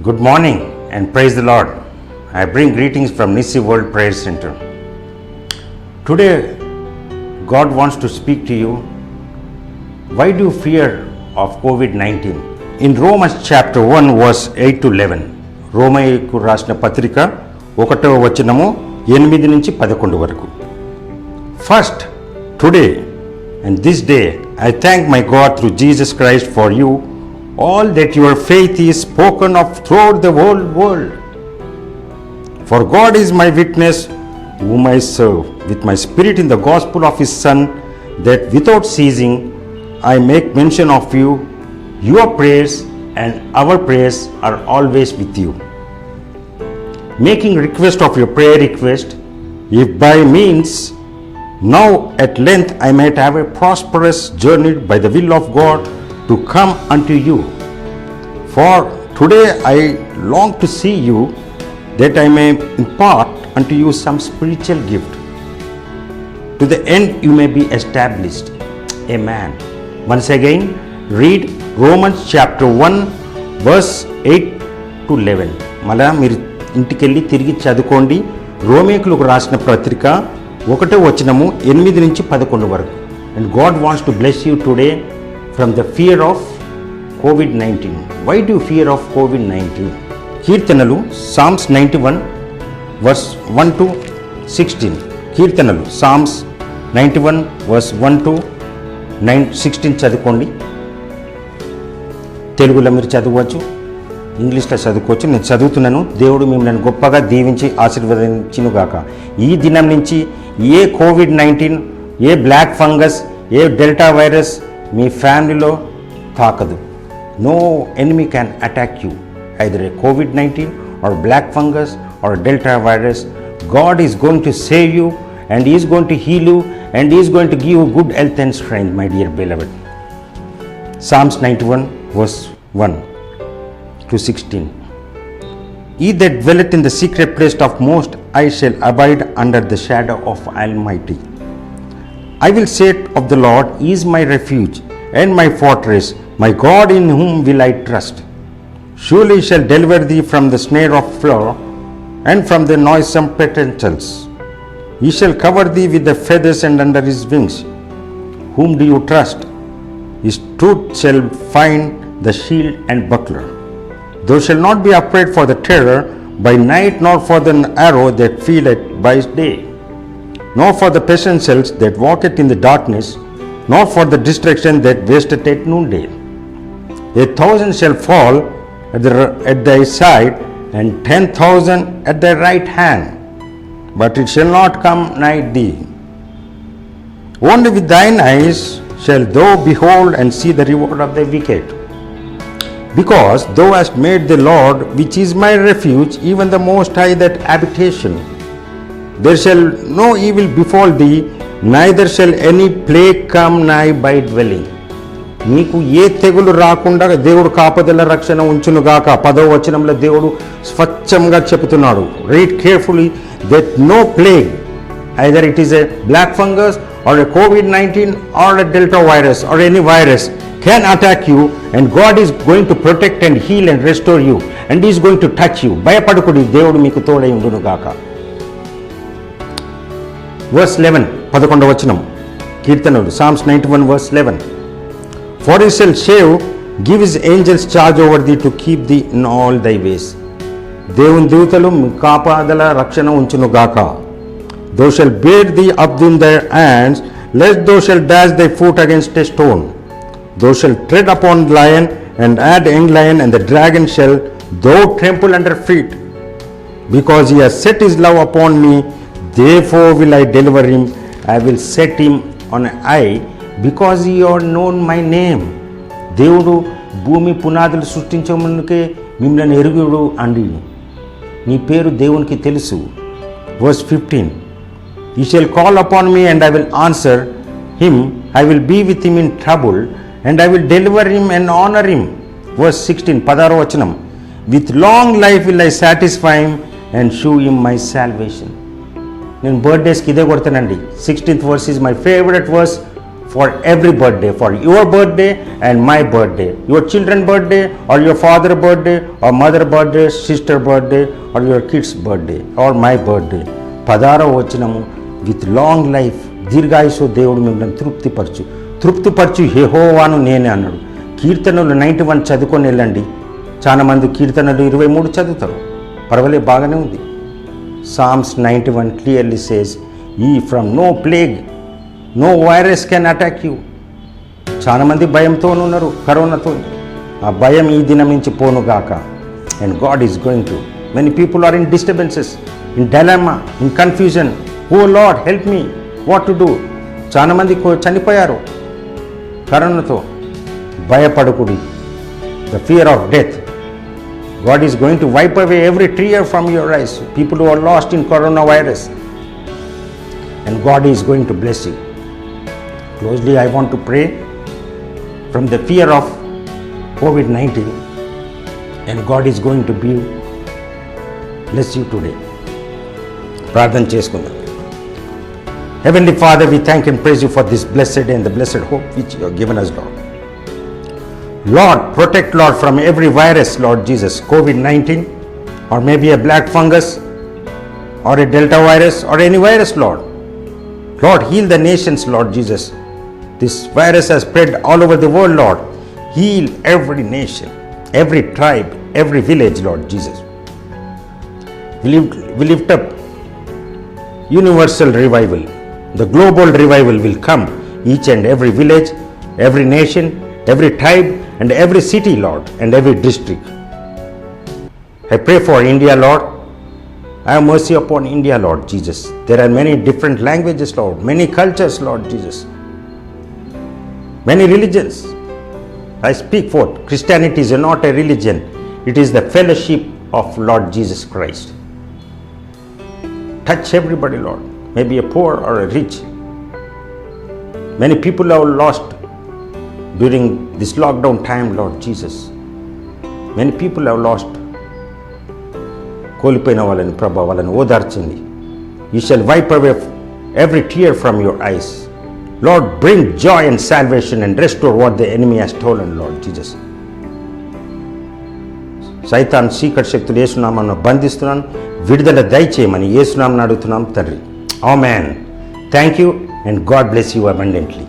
Good morning and praise the Lord. I bring greetings from Nissi World Prayer Center. Today, God wants to speak to you. Why do you fear of COVID-19? In Romans chapter 1 verse 8 to 11, రోమయ్యకు రాసిన పత్రిక 1వ వచనము 8 నుంచి 11 వరకు. First, today and this day, I thank my God through Jesus Christ for you, all that your faith is spoken of throughout the whole world. For God is my witness, whom I serve with my spirit in the gospel of his Son, that without ceasing I make mention of you. Your prayers and our prayers are always with you, making request of your prayer request, if by means now at length I might have a prosperous journey by the will of God to come unto you. For today I long to see you, that I may impart unto you some spiritual gift, to the end you may be established. Amen. Once again, read Romans chapter 1 verse 8 to 11. మళ్ళా మీరు ఇంటికెళ్ళి తిరిగి చదువుకోండి. రోమేకులకు రాసిన పత్రిక 1వ వచనము 8 నుంచి 11 వరకు. And God wants to bless you today from the fear of COVID-19. Why do you fear of COVID-19? కీర్తనలు Psalms 91 verse 1 to 16. కీర్తనలు Psalms 91 verse 1 to 16 చదువుకోండి. తెలుగులో మీరు చదవచ్చు, ఇంగ్లీష్లో చదువుకోవచ్చు. నేను చదువుతున్నాను. దేవుడు మిమ్మల్ని గొప్పగా దీవించి ఆశీర్వదించునుగాక. ఈ దినం నుంచి ఏ కోవిడ్-19, ఏ బ్లాక్ ఫంగస్, ఏ డెల్టా వైరస్ మీ ఫ్యామిలీలో తాకదు. No enemy can attack you, either a COVID-19 or black fungus or delta virus. God is going to save you, and he is going to heal you, and he is going to give you good health and strength, my dear beloved. Psalms 91 verse 1 to 16. He that dwelleth in the secret place of Most High shall abide under the shadow of Almighty. I will say of the Lord, he is my refuge and my fortress, my God in whom will I trust. Surely he shall deliver thee from the snare of fowler and from the noisome pestilence. He shall cover thee with the feathers, and under his wings whom do you trust? His truth shall find the shield and buckler. Thou shalt not be afraid for the terror by night, nor for the arrow that flieth by day, nor for the pestilence that walketh in the darkness, nor for the destruction that wasteth at noonday. 1,000 shall fall at thy side, and 10,000 at thy right hand, but it shall not come nigh thee. Only with thine eyes shalt thou behold and see the reward of the wicked. Because thou hast made the Lord, which is my refuge, even the Most High, that habitation. There shall no evil befall thee, neither shall any plague come nigh thy dwelling. నీకు ఏ తెగులు రాకుండా దేవుడు కాపదల రక్షణ ఉంచునుగాక. 10వ వచనంలో దేవుడు స్వచ్ఛంగా చెబుతున్నాడు. Read carefully that no plague, either it is a black fungus or a COVID-19 or a delta virus or any virus, can attack you, and God is going to protect and heal and restore you, and he is going to touch you. భయపడకుడి, దేవుడు మీకు తోడై ఉండునుగాక. verse 11, 11వ వచనం కీర్తనలు Psalms 91 verse 11. For he shall give his angels charge over thee to keep thee in all thy ways. దేవుని దూతలు మీ కాపాదల రక్షణ ఉంచునుగాక. Thou shalt bear thee up in their hands, lest thou shalt dash thy foot against a stone. Thou shalt tread upon lion and add young lion, and the dragon shall thou trample under feet. Because he has set his love upon me, therefore will I deliver him. I will set him on high, because he hath known my name. దేవుడు భూమి పునాదులు సృష్టించమునకే మిమ్మల్ని ఎరుగుడు అండి. నీ పేరు దేవునికి తెలుసు. verse 15. He shall call upon me, and I will answer him. I will be with him in trouble, and I will deliver him and honor him. verse 16, 16వ వచనం. With long life will I satisfy him and show him my salvation. నేను బర్త్డేస్కి ఇదే కొడతానండి. 16th verse is my favorite verse for every birthday, for your birthday and my birthday, your children's birthday or your father's birthday or mother birthday, sister birthday or your kids birthday or my birthday. 16వ వచనము, with long life, దీర్ఘాయుసు దేవుడు మిమ్మల్ని తృప్తిపరచు యెహోవాను నేనే అన్నాడు. కీర్తనలు 91 చదువుకొని వెళ్ళండి. చాలా మంది కీర్తనలు 23 చదువుతారు, పర్వాలేదు, బాగానే ఉంది. Psalms 91 clearly says, "Ye from no plague, no virus can attack you." చాలా మంది భయంతో ఉన్నారు కరోనాతో. ఆ భయం ఈ దినం నుంచి పోనుగాక. And God is going to. Many people are in disturbances, in dilemma, in confusion. O Lord help me, what to do. చాలా మంది చనిపోయారు కరోనాతో. భయపడకుడి. The fear of death, God is going to wipe away every tear from your eyes. People who are lost in coronavirus, and God is going to bless you. Closely, I want to pray from the fear of COVID-19, and God is going to bless you today. ప్రార్థన చేసుకుందాం. Heavenly Father, we thank and praise you for this blessed day and the blessed hope which you have given us, Lord. Lord, protect, Lord, from every virus, Lord Jesus, COVID-19 or maybe a black fungus or a delta virus or any virus, Lord. Lord, heal the nations, Lord Jesus. This virus has spread all over the world, Lord. Heal every nation, every tribe, every village, Lord Jesus. We lift up universal revival. The global revival will come each and every village, every nation, every tribe and every city, Lord, and every district. I pray for India, Lord. Have mercy upon India, Lord Jesus. There are many different languages, Lord, many cultures, Lord Jesus, many religions. I speak forth. Christianity is not a religion. It is the fellowship of Lord Jesus Christ. Touch everybody, Lord, maybe a poor or a rich. Many people are lost during this lockdown time, Lord Jesus. Many people have lost. కోల్పోయిన వాళ్ళని ప్రభా, వాళ్ళని ఓదార్చండి. You shall wipe away every tear from your eyes. Lord, bring joy and salvation and restore what the enemy has stolen, Lord Jesus. సైతాన్ చీకటి శక్తులు యేసునామమున బంధిస్తున్నాను. విడుదల దయచేయమని యేసునామమున అడుగుతున్నాం తండ్రి. ఆమేన్. Thank you and God bless you abundantly.